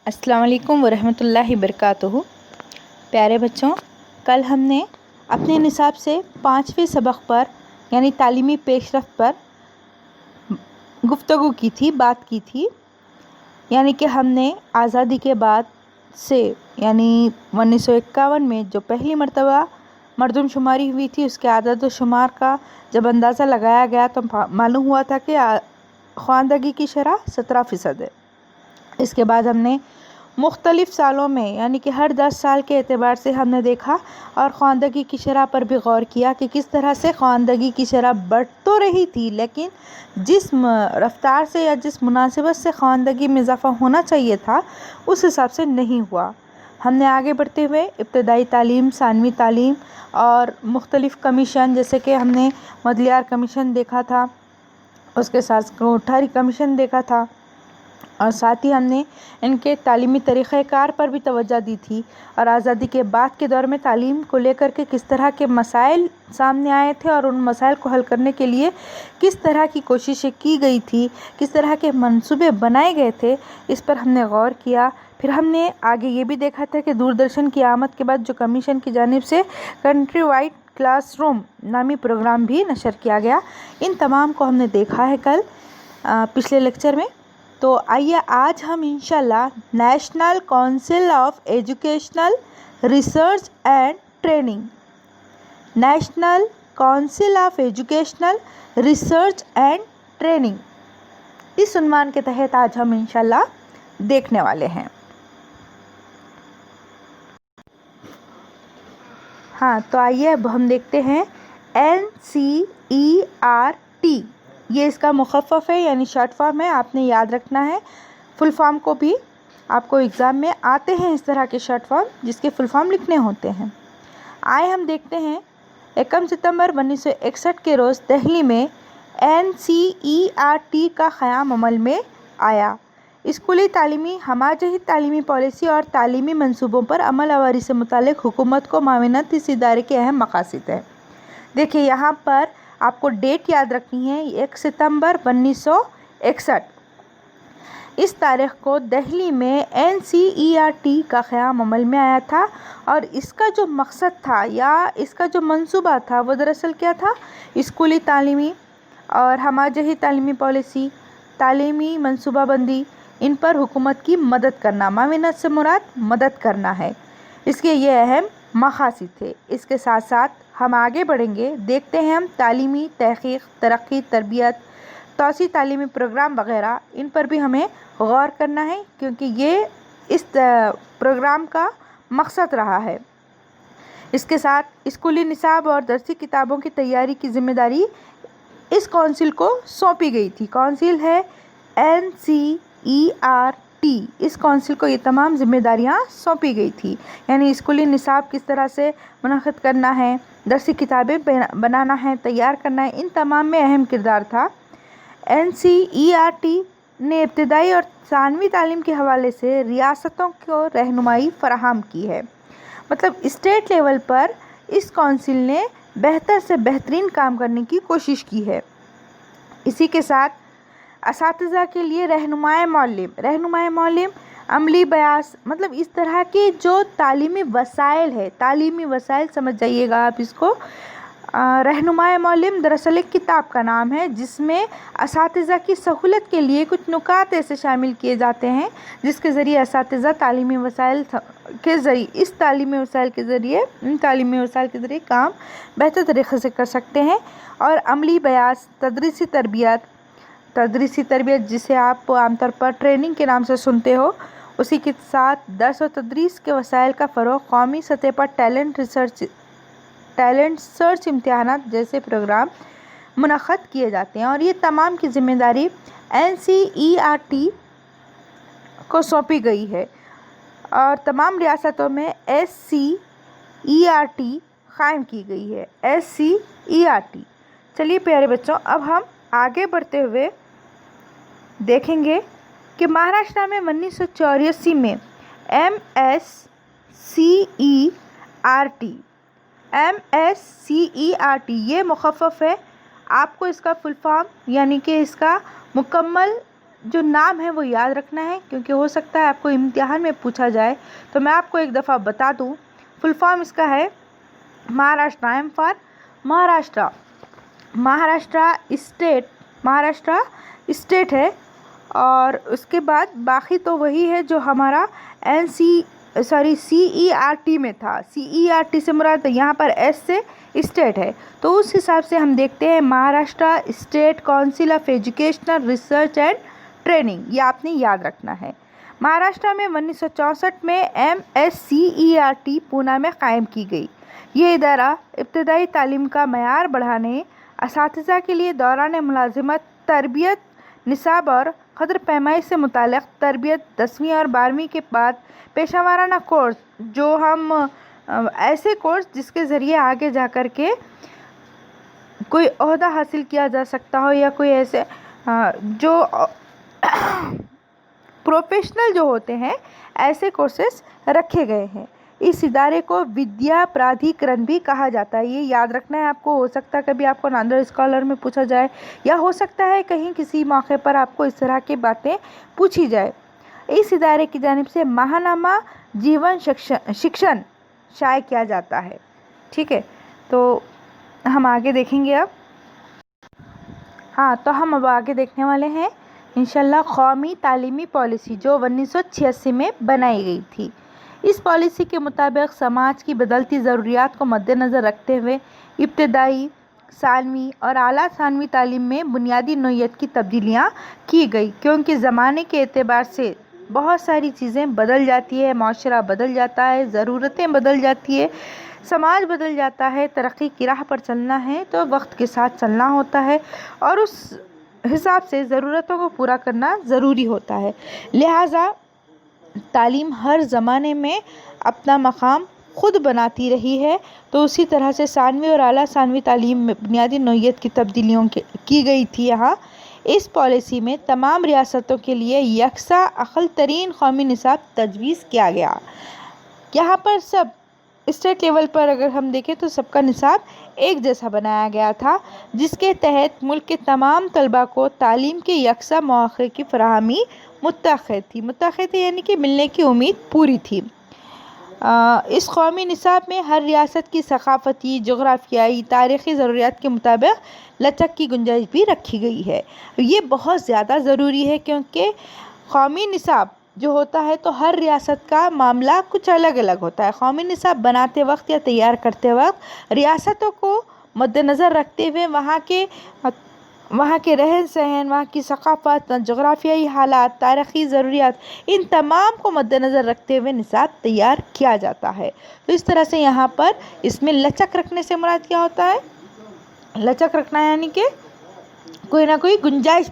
अस्सलाम वालेकुम वरहमतुल्लाहि वबरकातुहू। प्यारे बच्चों, कल हमने अपने निसाब से 5वें सबक पर यानी तालीमी पेशरफ्त पर गुफ्तगू की थी, बात की थी। यानी कि हमने आज़ादी के बाद से यानी 1951 में जो पहली मरतबा मरदमशुमारी हुई थी, उसके आदद व शुमार का जब अंदाज़ा लगाया गया तो मालूम हुआ था कि ख़वानदगी की शरह 17% है। इसके बाद हमने मुख्तलिफ़ सालों में यानी कि हर 10 साल के एतबार से हमने देखा और ख़वानदगी की शरह पर भी गौर किया कि किस तरह से ख़वानदगी की शरह बढ़ तो रही थी, लेकिन जिस रफ्तार से या जिस मुनासिबत से ख़वानदगी में इजाफ़ा होना चाहिए था उस हिसाब से नहीं हुआ। हमने आगे बढ़ते हुए इब्तदाई तालीम, सानवी तालीम और मुख्तलिफ़ कमीशन, जैसे कि हमने मदलियार कमीशन देखा था, उसके साथ कोठारी कमीशन देखा था, और साथ ही हमने इनके तालीमी तरीक़ेकार पर भी तवज्जो दी थी और आज़ादी के बाद के दौर में तालीम को लेकर के किस तरह के मसाइल सामने आए थे और उन मसाइल को हल करने के लिए किस तरह की कोशिशें की गई थी, किस तरह के मंसूबे बनाए गए थे, इस पर हमने गौर किया। फिर हमने आगे ये भी देखा था कि दूरदर्शन की आमद के बाद जो कमीशन की जानिब से कंट्री वाइड क्लासरूम नामी प्रोग्राम भी नशर किया गया, इन तमाम को हमने देखा है कल पिछले लेक्चर में। तो आइए आज हम इंशाल्लाह national council of educational research and training, national council of educational research and training, इस उन्वान के तहत आज हम इंशाल्लाह देखने वाले हैं। हाँ, तो आइए अब हम देखते हैं NCERT, ये इसका मुखफ़फ़ है यानी शॉर्ट फॉर्म है, आपने याद रखना है। फुल फॉर्म को भी आपको एग्ज़ाम में आते हैं इस तरह के शॉर्ट फॉर्म जिसके फुल फॉर्म लिखने होते हैं। आए हम देखते हैं 1 सितंबर 1961 के रोज़ दिल्ली में NCERT का क़याम अमल में आया। स्कूली तालीमी हमाजही तालीमी पॉलिसी और तालीमी मंसूबों पर अमल आवारी से मुतालिक हुकूमत को माविनत इस इदारे के अहम मकासद हैं। देखिए यहाँ पर आपको डेट याद रखनी है, 1 सितंबर 1961। इस तारीख़ को दिल्ली में NCERT का क़याम अमल में आया था और इसका जो मकसद था या इसका जो मंसूबा था वो दरअसल क्या था, स्कूली तालीमी और हमाजही तालीमी पॉलिसी, तालीमी मंसूबा बंदी, इन पर हुकूमत की मदद करना। माविनत से मुराद मदद करना है, इसके ये अहम मकासद थे। इसके साथ साथ हम आगे बढ़ेंगे, देखते हैं हम तालीमी तहक़ीक़, तरक्की, तरबियत, तौसी तालीमी प्रोग्राम वग़ैरह, इन पर भी हमें गौर करना है क्योंकि ये इस प्रोग्राम का मकसद रहा है। इसके साथ स्कूली निसाब और दरसी किताबों की तैयारी की ज़िम्मेदारी इस काउंसिल को सौंपी गई थी। काउंसिल है NCERT, इस काउंसिल को ये तमाम ज़िम्मेदारियाँ सौंपी गई थी, यानी स्कूली निसाब किस तरह से मुनक़्क़िद करना है, दरसी किताबें बनाना है, तैयार करना है, इन तमाम में अहम किरदार था। NCERT ने इब्तदाई और सानवी तालीम के हवाले से रियासतों को रहनुमाई फ़राहम की है। मतलब स्टेट लेवल पर इस काउंसिल ने बेहतर से बेहतरीन काम करने की कोशिश की है। इसी के साथ असातिज़ा के लिए रहनुमाए मौलिम, अमली बयास, मतलब इस तरह के जो तालीमी वसाइल है, तालीमी वसाइल समझ जाइएगा आप इसको। रहनुमाए मौलिम दरअसल एक किताब का नाम है जिसमें असातिज़ा की सहूलत के लिए कुछ नुकात ऐसे शामिल किए जाते हैं जिसके ज़रिए असातिज़ा तालीमी वसाइल के ज़रिए इन तालीमी वसाइल के ज़रिए काम बेहतर तरीक़े से कर सकते हैं। और अमली बयास, तदरीसी तरबियत जिसे आप आमतौर पर ट्रेनिंग के नाम से सुनते हो, उसी के साथ दर्स व तदरीस के वसाइल का फ़रोग़, कौमी सतह पर टैलेंट सर्च इम्तिहानात जैसे प्रोग्राम मुनक़्क़िद किए जाते हैं और ये तमाम की ज़िम्मेदारी NCERT को सौंपी गई है और तमाम रियासतों में SCERT क़ायम की गई है, SCERT। चलिए प्यारे बच्चों, अब हम आगे बढ़ते हुए देखेंगे कि महाराष्ट्र में 1984 में MSCERT ये मुखफ़्फ़फ़ है। आपको इसका फुल फॉर्म यानी कि इसका मुकम्मल जो नाम है वो याद रखना है, क्योंकि हो सकता है आपको इम्तिहान में पूछा जाए। तो मैं आपको एक दफ़ा बता दूं, फुल फॉर्म इसका है Maharashtra. I am for Maharashtra. Maharashtra state है, और उसके बाद बाकी तो वही है जो हमारा CERT में था। CERT से मुराद यहाँ पर S से स्टेट है। तो उस हिसाब से हम देखते हैं Maharashtra state council of educational research and training, ये आपने याद रखना है। महाराष्ट्र में 1964 में MSCERT पूना में कायम की गई। ये इदारा इब्तदाई तालीम का मयार बढ़ाने, असातिज़ा के लिए दौरान मुलाजिमत, तरबियत, निसाब और कदर पैमाई से मुताल्लिक़ तरबियत, 10वीं और 12वीं के बाद पेशा वाराना कोर्स, जो हम ऐसे कोर्स जिसके ज़रिए आगे जा कर के कोई ओहदा हासिल किया जा सकता हो, या कोई ऐसे जो प्रोफेशनल जो होते हैं, ऐसे कोर्सेस रखे गए हैं। इस इदारे को विद्या प्राधिकरण भी कहा जाता है। ये याद रखना है आपको। हो सकता है कभी आपको नांदर स्कॉलर में पूछा जाए, या हो सकता है कहीं किसी मौके पर आपको इस तरह की बातें पूछी जाए। इस इदारे की जानिब से माहनामा जीवन शिक्षण शाये किया जाता है। ठीक है, तो हम आगे देखेंगे अब। हाँ, तो हम अब आगे देखने वाले हैं इंशाल्लाह कौमी तालीमी पॉलिसी, जो 1986 में बनाई गई थी। इस पॉलिसी के मुताबिक समाज की बदलती ज़रूरियात को मद्देनज़र रखते हुए इब्तदाई, सानवी और आला सानवी तालीम में बुनियादी नौइयत की तब्दीलियाँ की गई, क्योंकि ज़माने के एतबार से बहुत सारी चीज़ें बदल जाती है, माशरा बदल जाता है, ज़रूरतें बदल जाती है, समाज बदल जाता है। तरक्की की राह पर चलना है तो वक्त के साथ चलना होता है, और उस हिसाब से ज़रूरतों को पूरा करना ज़रूरी होता है। लिहाजा तालीम हर ज़माने में अपना मकाम ख़ुद बनाती रही है। तो उसी तरह से सानवी और आला सानवी तालीम में बुनियादी नौइयत की तब्दीलियों की गई थी। यहाँ इस पॉलिसी में तमाम रियासतों के लिए यकसा अक़ल तरीन कौमी निसाब तजवीज़ किया गया। यहाँ पर सब स्टेट लेवल पर अगर हम देखें तो सबका निसाब एक जैसा बनाया गया था, जिसके तहत मुल्क के तमाम तलबा को तालीम के यकसा मौक़े की फराहमी मुत्तख़िद थी, यानी कि मिलने की उम्मीद पूरी थी। इस कौमी निसाब में हर रियासत की सक़ाफ़ती, जोग्राफियाई, तारीख़ी ज़रूरियात के मुताबिक लचक की गुंजाइश भी रखी गई है। ये बहुत ज़्यादा ज़रूरी है, क्योंकि कौमी निसाब जो होता है तो हर रियासत का मामला कुछ अलग अलग होता है। कौमी निसाब बनाते वक्त या तैयार करते वक्त रियासतों को मद्देनज़र रखते हुए वहाँ के रहन सहन, वहाँ की सक़ाफ़त, जोग्राफियाई हालात, तारीख़ी ज़रूरियात, इन तमाम को मद्देनज़र रखते हुए निसाब तैयार किया जाता है। तो इस तरह से यहाँ पर इसमें लचक रखने से मुराद क्या होता है? लचक रखना यानी कि कोई ना कोई गुंजाइश